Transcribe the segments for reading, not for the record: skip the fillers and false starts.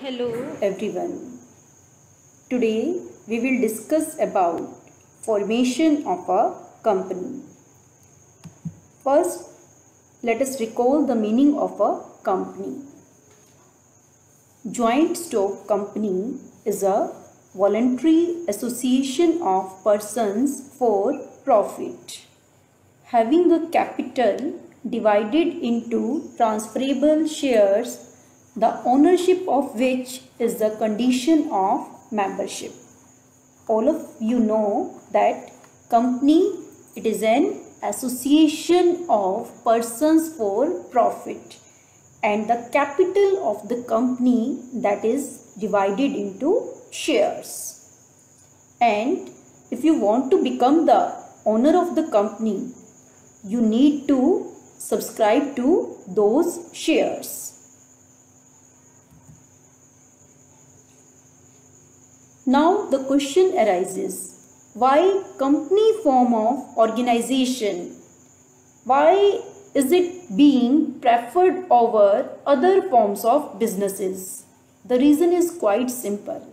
Hello everyone. Today we will discuss about formation of a company. First, let us recall the meaning of a company. Joint stock company is a voluntary association of persons for profit, having a capital divided into transferable shares, the ownership of which is the condition of membership. All of you know that company, it is an association of persons for profit, and the capital of the company that is divided into shares. And if you want to become the owner of the company, you need to subscribe to those shares. Now the question arises, why company form of organization? Why is it being preferred over other forms of businesses? The reason is quite simple.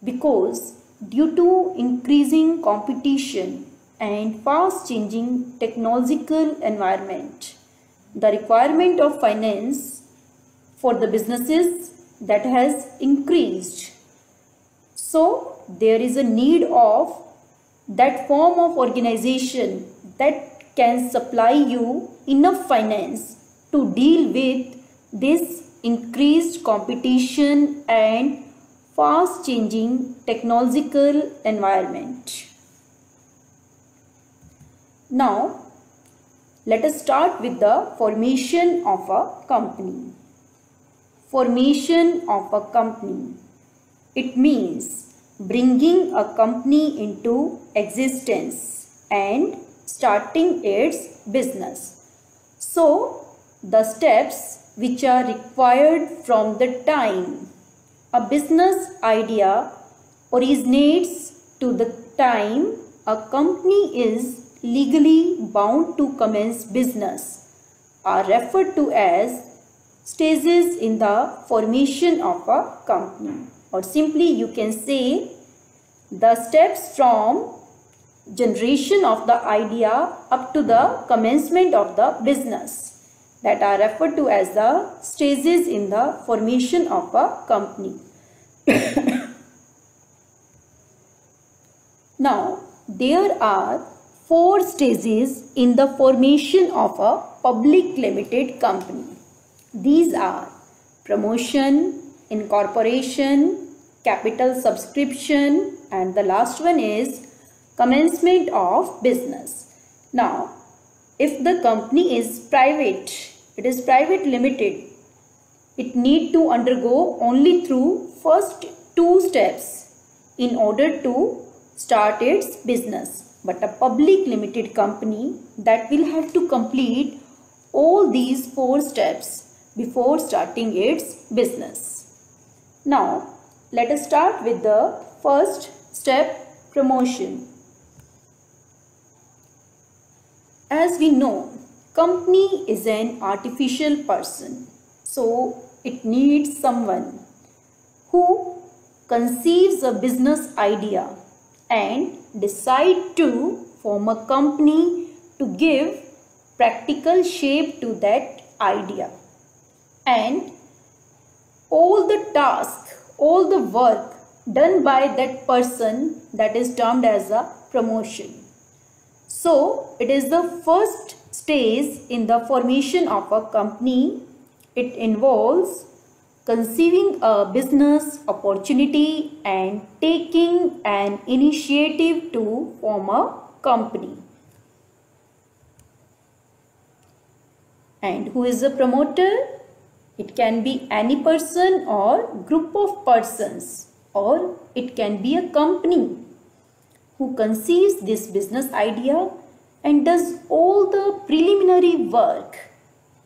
Because due to increasing competition and fast changing technological environment, the requirement of finance for the businesses that has increased. So there is a need of that form of organization that can supply you enough finance to deal with this increased competition and fast changing technological environment. Now let us start with the formation of a company. Formation of a company. It means bringing a company into existence and starting its business. So, the steps which are required from the time a business idea originates to the time a company is legally bound to commence business are referred to as stages in the formation of a company. Or simply you can say the steps from generation of the idea up to the commencement of the business that are referred to as the stages in the formation of a company. Now there are 4 stages in the formation of a public limited company. These are promotion, incorporation, capital subscription, and the last one is commencement of business. Now, if the company is private, it is private limited, it need to undergo only through first 2 steps in order to start its business. But a public limited company that will have to complete all these 4 steps before starting its business. Now, let us start with the first step, promotion. As we know, company is an artificial person. So, it needs someone who conceives a business idea and decide to form a company to give practical shape to that idea. And all the task, all the work done by that person, that is termed as a promotion. So, it is the first stage in the formation of a company. It involves conceiving a business opportunity and taking an initiative to form a company. And who is the promoter? It can be any person or group of persons, or it can be a company who conceives this business idea and does all the preliminary work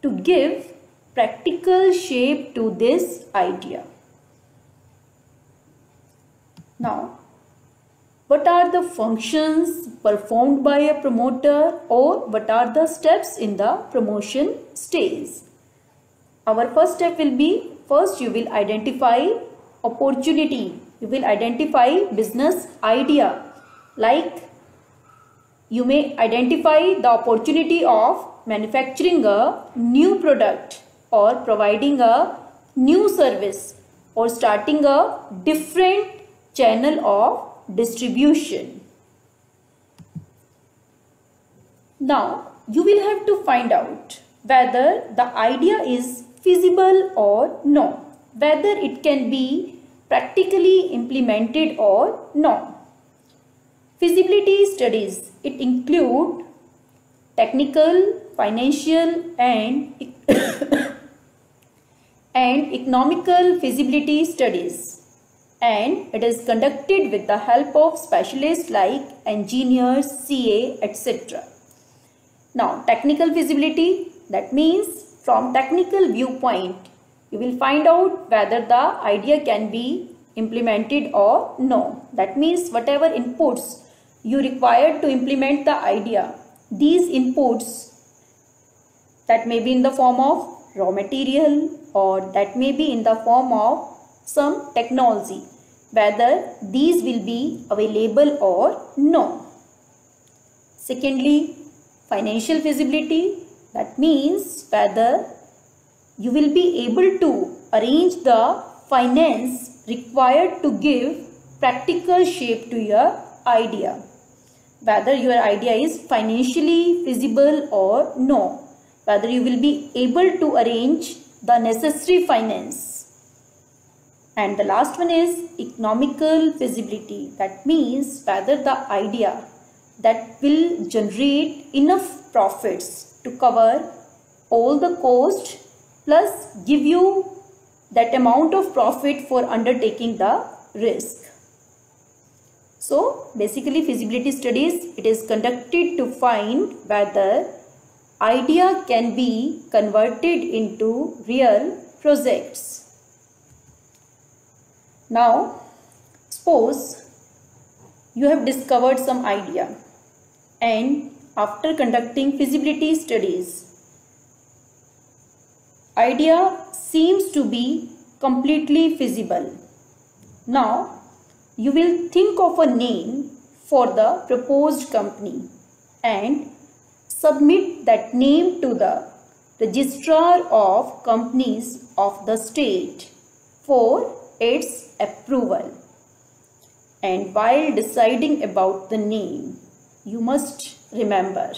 to give practical shape to this idea. Now, what are the functions performed by a promoter, or what are the steps in the promotion stage? Our first step will be First, you will identify opportunity. You will identify business idea. Like you may identify the opportunity of manufacturing a new product or providing a new service or starting a different channel of distribution. Now, you will have to find out whether the idea is feasible or no, whether it can be practically implemented or no. Feasibility studies, it include technical, financial and economical feasibility studies, and it is conducted with the help of specialists like engineers, CA, etc. Now, technical feasibility, that means from technical viewpoint, you will find out whether the idea can be implemented or no. That means whatever inputs you require to implement the idea, these inputs that may be in the form of raw material or that may be in the form of some technology, whether these will be available or no. Secondly, financial feasibility, that means whether you will be able to arrange the finance required to give practical shape to your idea, whether your idea is financially feasible or no, whether you will be able to arrange the necessary finance. And the last one is economical feasibility, that means whether the idea that will generate enough profits to cover all the cost plus give you that amount of profit for undertaking the risk. So basically feasibility studies, it is conducted to find whether idea can be converted into real projects. Now suppose you have discovered some idea and after conducting feasibility studies, idea seems to be completely feasible. Now you will think of a name for the proposed company and submit that name to the Registrar of Companies of the state for its approval. And while deciding about the name, you must remember,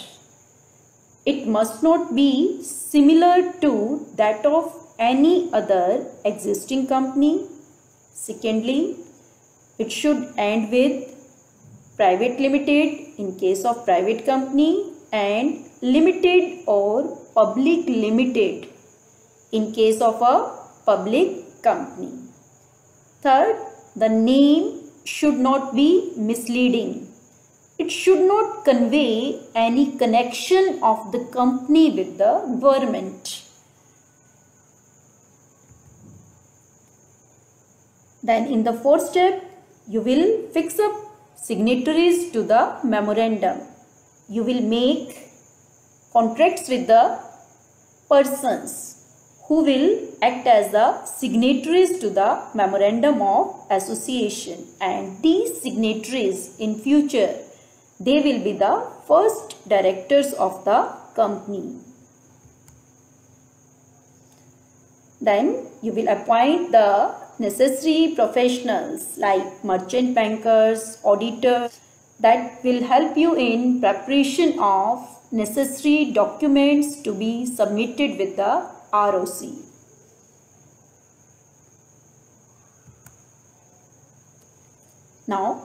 it must not be similar to that of any other existing company. Secondly, it should end with private limited in case of private company and limited or public limited in case of a public company. Third, the name should not be misleading. It should not convey any connection of the company with the government. Then in the fourth step, you will fix up signatories to the memorandum. You will make contracts with the persons who will act as the signatories to the memorandum of association, and these signatories in future, they will be the first directors of the company. Then you will appoint the necessary professionals like merchant bankers, auditors, that will help you in preparation of necessary documents to be submitted with the ROC. Now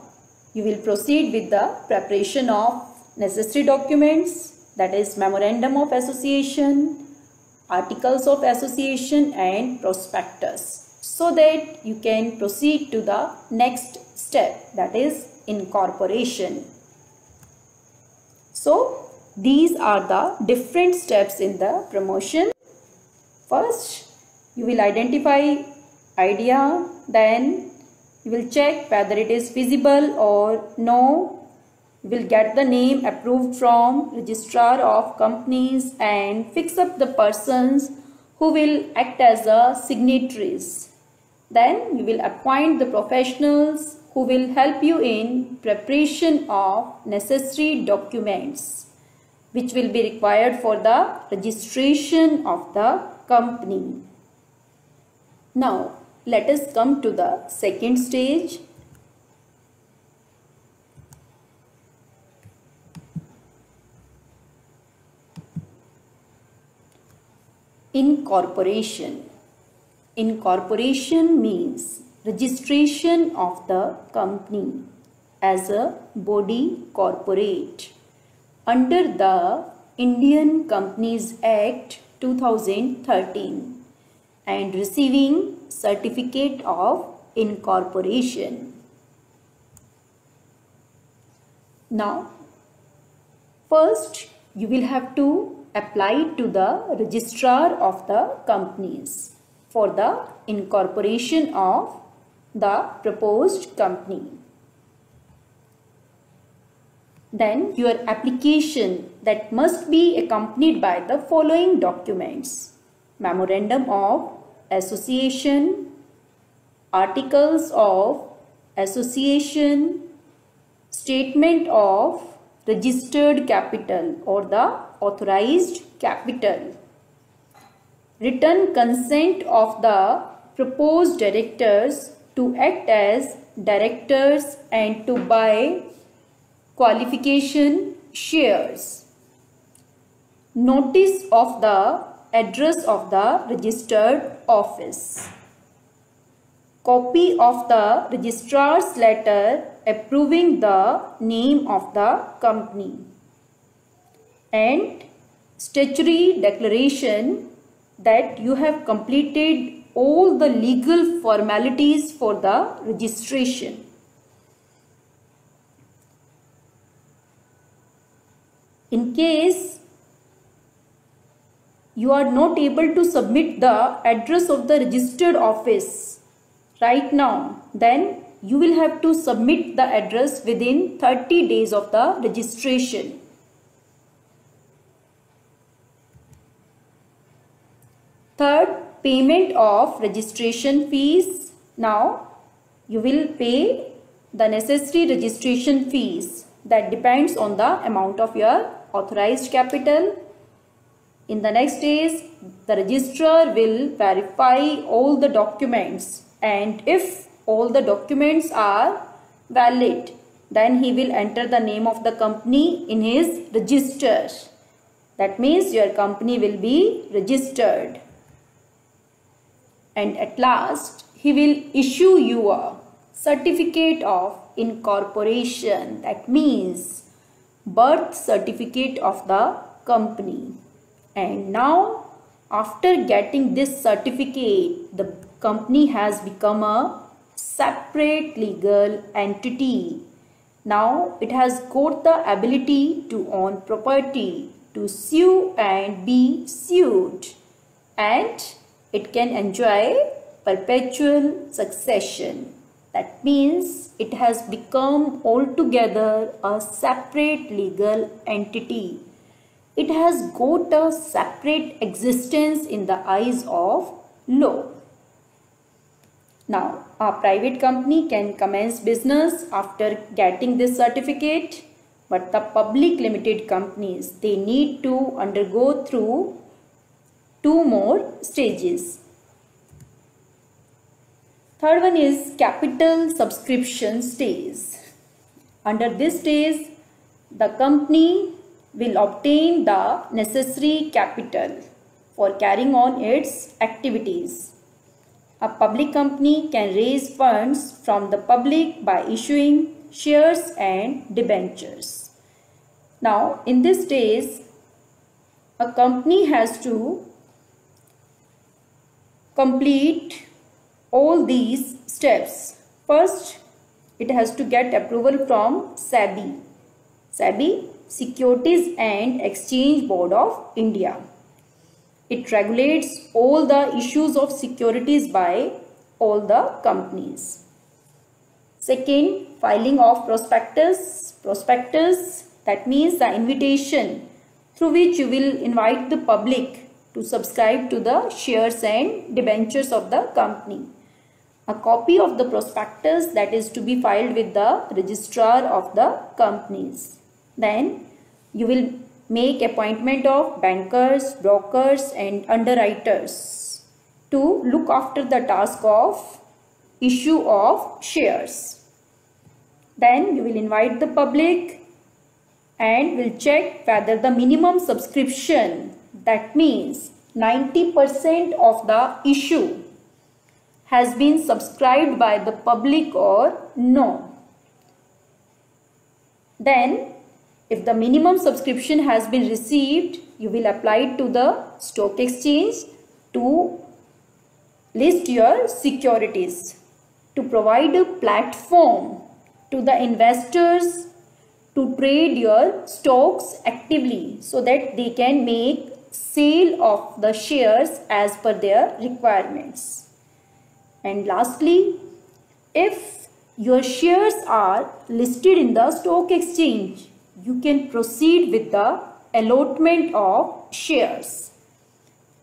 you will proceed with the preparation of necessary documents, that is memorandum of association, articles of association and prospectus, so that you can proceed to the next step, that is incorporation. So these are the different steps in the promotion. First, you will identify idea, then you will check whether it is feasible or no. You will get the name approved from Registrar of Companies and fix up the persons who will act as a signatories. Then you will appoint the professionals who will help you in preparation of necessary documents which will be required for the registration of the company. Now let us come to the second stage. Incorporation. Incorporation means registration of the company as a body corporate under the Indian Companies Act 2013 and receiving certificate of incorporation. Now, first you will have to apply to the registrar of the companies for the incorporation of the proposed company. Then your application that must be accompanied by the following documents: Memorandum of Association, Articles of Association, Statement of Registered Capital or the Authorized Capital, written consent of the proposed directors to act as directors and to buy qualification shares, notice of the address of the registered office, copy of the registrar's letter approving the name of the company, and statutory declaration that you have completed all the legal formalities for the registration. In case you are not able to submit the address of the registered office right now, then you will have to submit the address within 30 days of the registration. Third, payment of registration fees. Now you will pay the necessary registration fees that depends on the amount of your authorized capital. In the next days, the registrar will verify all the documents, and if all the documents are valid, then he will enter the name of the company in his register. That means your company will be registered. And at last, he will issue you a certificate of incorporation. That means birth certificate of the company. And now, after getting this certificate, the company has become a separate legal entity. Now it has got the ability to own property, to sue and be sued, and it can enjoy perpetual succession. That means it has become altogether a separate legal entity. It has got a separate existence in the eyes of law. Now, a private company can commence business after getting this certificate, but the public limited companies, they need to undergo through 2 more stages. Third one is capital subscription stage. Under this stage, the company will obtain the necessary capital for carrying on its activities. A public company can raise funds from the public by issuing shares and debentures. Now, in this stage, a company has to complete all these steps. First, it has to get approval from SEBI. SEBI, Securities and Exchange Board of India. It regulates all the issues of securities by all the companies. Second, filing of prospectus. Prospectus, that means the invitation through which you will invite the public to subscribe to the shares and debentures of the company. A copy of the prospectus that is to be filed with the registrar of the companies. Then you will make appointment of bankers, brokers and underwriters to look after the task of issue of shares. Then you will invite the public and will check whether the minimum subscription, that means 90% of the issue, has been subscribed by the public or no. Then if the minimum subscription has been received, you will apply to the stock exchange to list your securities, to provide a platform to the investors to trade your stocks actively so that they can make sale of the shares as per their requirements. And lastly, if your shares are listed in the stock exchange, you can proceed with the allotment of shares.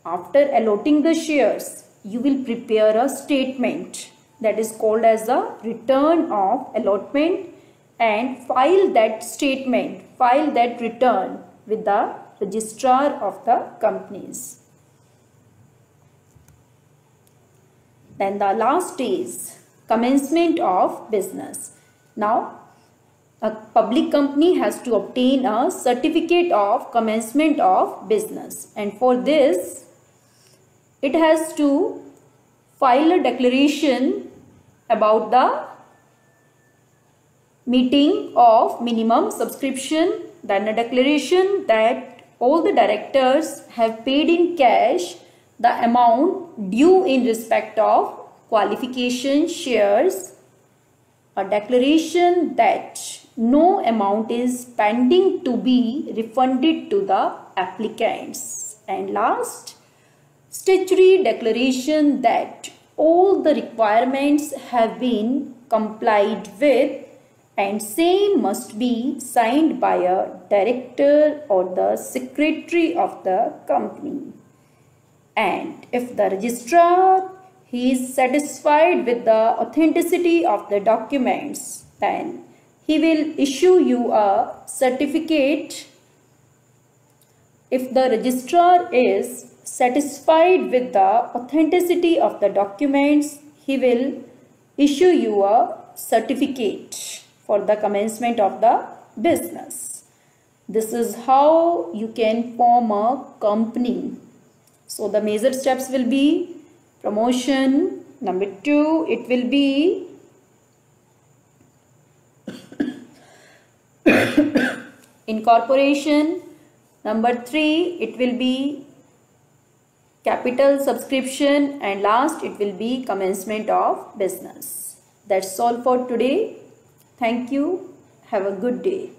After allotting the shares, you will prepare a statement that is called as a return of allotment and file that statement, file that return with the registrar of the companies. Then the last is commencement of business. Now, a public company has to obtain a certificate of commencement of business, and for this it has to file a declaration about the meeting of minimum subscription, then a declaration that all the directors have paid in cash the amount due in respect of qualification shares, a declaration that no amount is pending to be refunded to the applicants, and last, statutory declaration that all the requirements have been complied with and same must be signed by a director or the secretary of the company. And if the registrar is satisfied with the authenticity of the documents, then he will issue you a certificate. If the registrar is satisfied with the authenticity of the documents, he will issue you a certificate for the commencement of the business. This is how you can form a company. So the major steps will be promotion. Number 2, it will be incorporation. Number 3, it will be capital subscription, and last it will be commencement of business. That's all for today. Thank you. Have a good day.